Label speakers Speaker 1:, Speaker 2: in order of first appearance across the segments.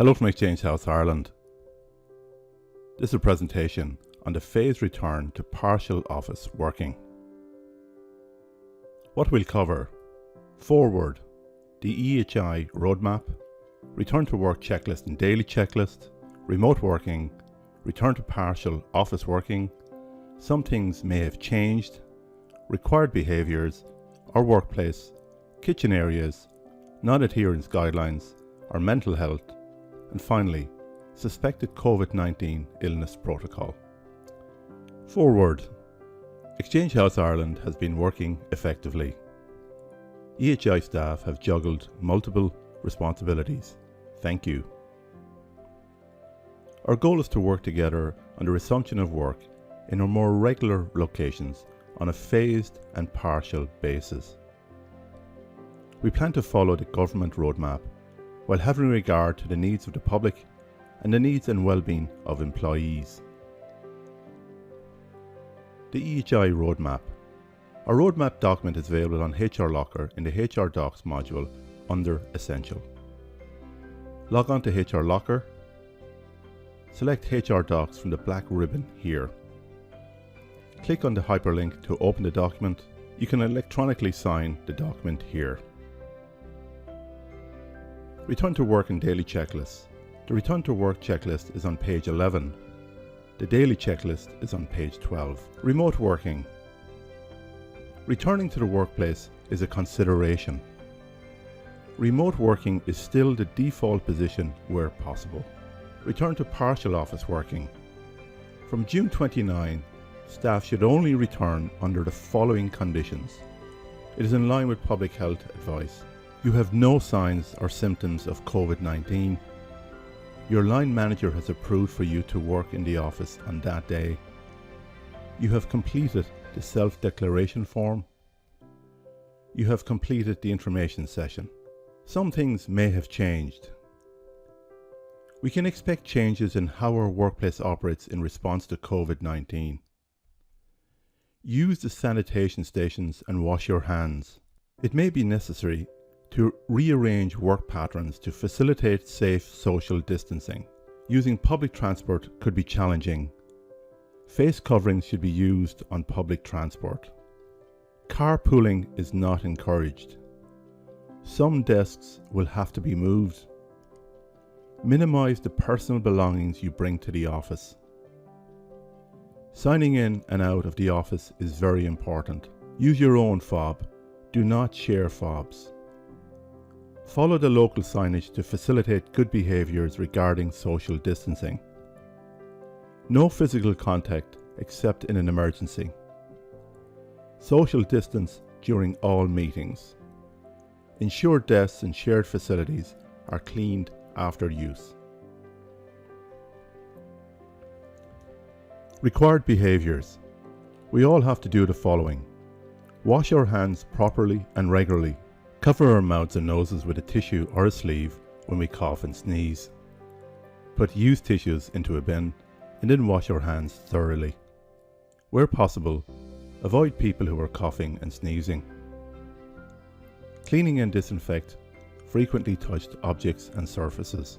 Speaker 1: Hello from Exchange House Ireland. This is a presentation on the phased return to partial office working. What we'll cover: forward, the EHI roadmap, return to work checklist and daily checklist, remote working, return to partial office working, some things may have changed, required behaviours, our workplace, kitchen areas, non-adherence guidelines, our mental health, and finally, suspected COVID-19 illness protocol. Forward. Exchange House Ireland has been working effectively. EHI staff have juggled multiple responsibilities. Thank you. Our goal is to work together on the resumption of work in our more regular locations on a phased and partial basis. We plan to follow the government roadmap while having regard to the needs of the public and the needs and well-being of employees. The EHI roadmap. Our roadmap document is available on HR Locker in the HR Docs module under Essential. Log on to HR Locker. Select HR Docs from the black ribbon here. Click on the hyperlink to open the document. You can electronically sign the document here. Return to work and daily checklist. The return to work checklist is on page 11. The daily checklist is on page 12. Remote working. Returning to the workplace is a consideration. Remote working is still the default position where possible. Return to partial office working. From June 29, staff should only return under the following conditions. It is in line with public health advice. You have no signs or symptoms of COVID-19. Your line manager has approved for you to work in the office on that day. You have completed the self-declaration form. You have completed the information session. Some things may have changed. We can expect changes in how our workplace operates in response to COVID-19. Use the sanitation stations and wash your hands. It may be necessary to rearrange work patterns to facilitate safe social distancing. Using public transport could be challenging. Face coverings should be used on public transport. Carpooling is not encouraged. Some desks will have to be moved. Minimize the personal belongings you bring to the office. Signing in and out of the office is very important. Use your own fob. Do not share fobs. Follow the local signage to facilitate good behaviours regarding social distancing. No physical contact except in an emergency. Social distance during all meetings. Ensure desks and shared facilities are cleaned after use. Required behaviours. We all have to do the following. Wash our hands properly and regularly. Cover our mouths and noses with a tissue or a sleeve when we cough and sneeze. Put used tissues into a bin and then wash our hands thoroughly. Where possible, avoid people who are coughing and sneezing. Cleaning and disinfect frequently touched objects and surfaces.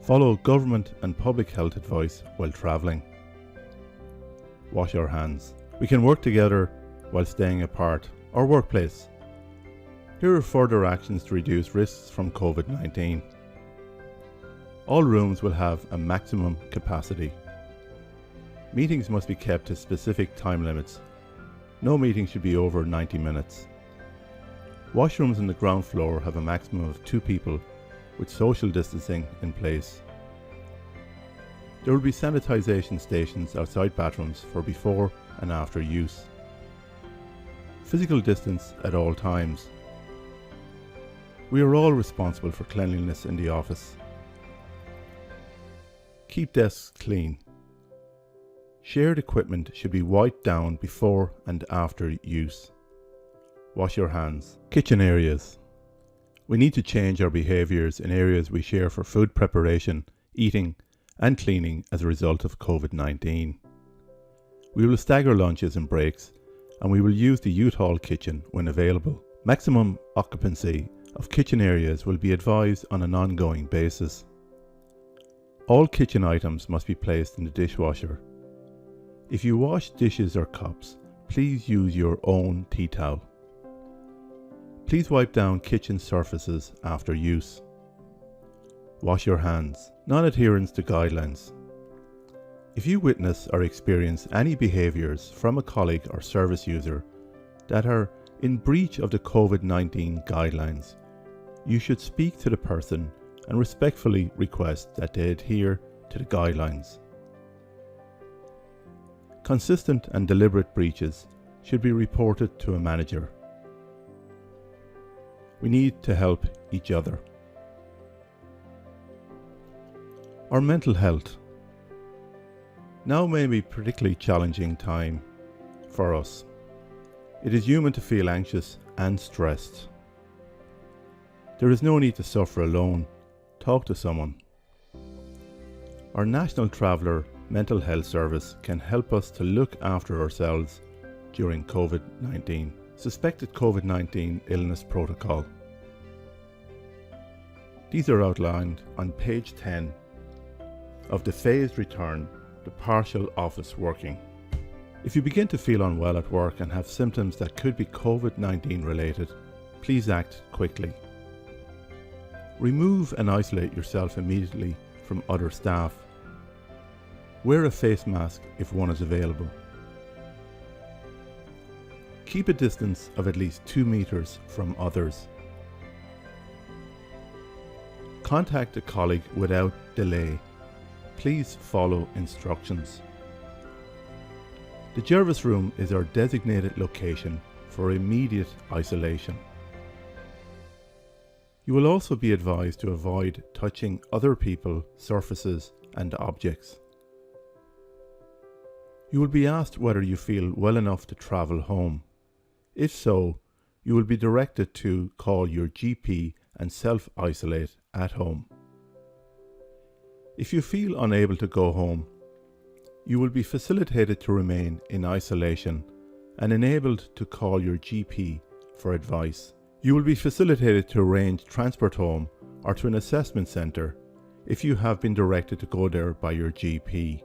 Speaker 1: Follow government and public health advice while travelling. Wash our hands. We can work together while staying apart. Our workplace. Here are further actions to reduce risks from COVID-19. All rooms will have a maximum capacity. Meetings must be kept to specific time limits. No meeting should be over 90 minutes. Washrooms on the ground floor have a maximum of 2 people with social distancing in place. There will be sanitisation stations outside bathrooms for before and after use. Physical distance at all times. We are all responsible for cleanliness in the office. Keep desks clean. Shared equipment should be wiped down before and after use. Wash your hands. Kitchen areas. We need to change our behaviours in areas we share for food preparation, eating and cleaning as a result of COVID-19. We will stagger lunches and breaks, and we will use the youth hall kitchen when available. Maximum occupancy of kitchen areas will be advised on an ongoing basis. All kitchen items must be placed in the dishwasher. If you wash dishes or cups, please use your own tea towel. Please wipe down kitchen surfaces after use. Wash your hands. Non-adherence to guidelines. If you witness or experience any behaviours from a colleague or service user that are in breach of the COVID-19 guidelines, you should speak to the person and respectfully request that they adhere to the guidelines. Consistent and deliberate breaches should be reported to a manager. We need to help each other. Our mental health. Now may be a particularly challenging time for us. It is human to feel anxious and stressed. There is no need to suffer alone. Talk to someone. Our National Traveller Mental Health Service can help us to look after ourselves during COVID-19. Suspected COVID-19 illness protocol. These are outlined on page 10 of the phased return to partial office working. If you begin to feel unwell at work and have symptoms that could be COVID-19 related, please act quickly. Remove and isolate yourself immediately from other staff. Wear a face mask if one is available. Keep a distance of at least 2 meters from others. Contact a colleague without delay. Please follow instructions. The Jervis room is our designated location for immediate isolation. You will also be advised to avoid touching other people, surfaces and objects. You will be asked whether you feel well enough to travel home. If so, you will be directed to call your GP and self-isolate at home. If you feel unable to go home, you will be facilitated to remain in isolation and enabled to call your GP for advice. You will be facilitated to arrange transport home or to an assessment centre if you have been directed to go there by your GP.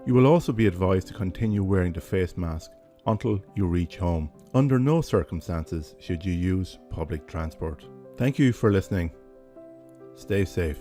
Speaker 1: You will also be advised to continue wearing the face mask until you reach home. Under no circumstances should you use public transport. Thank you for listening. Stay safe.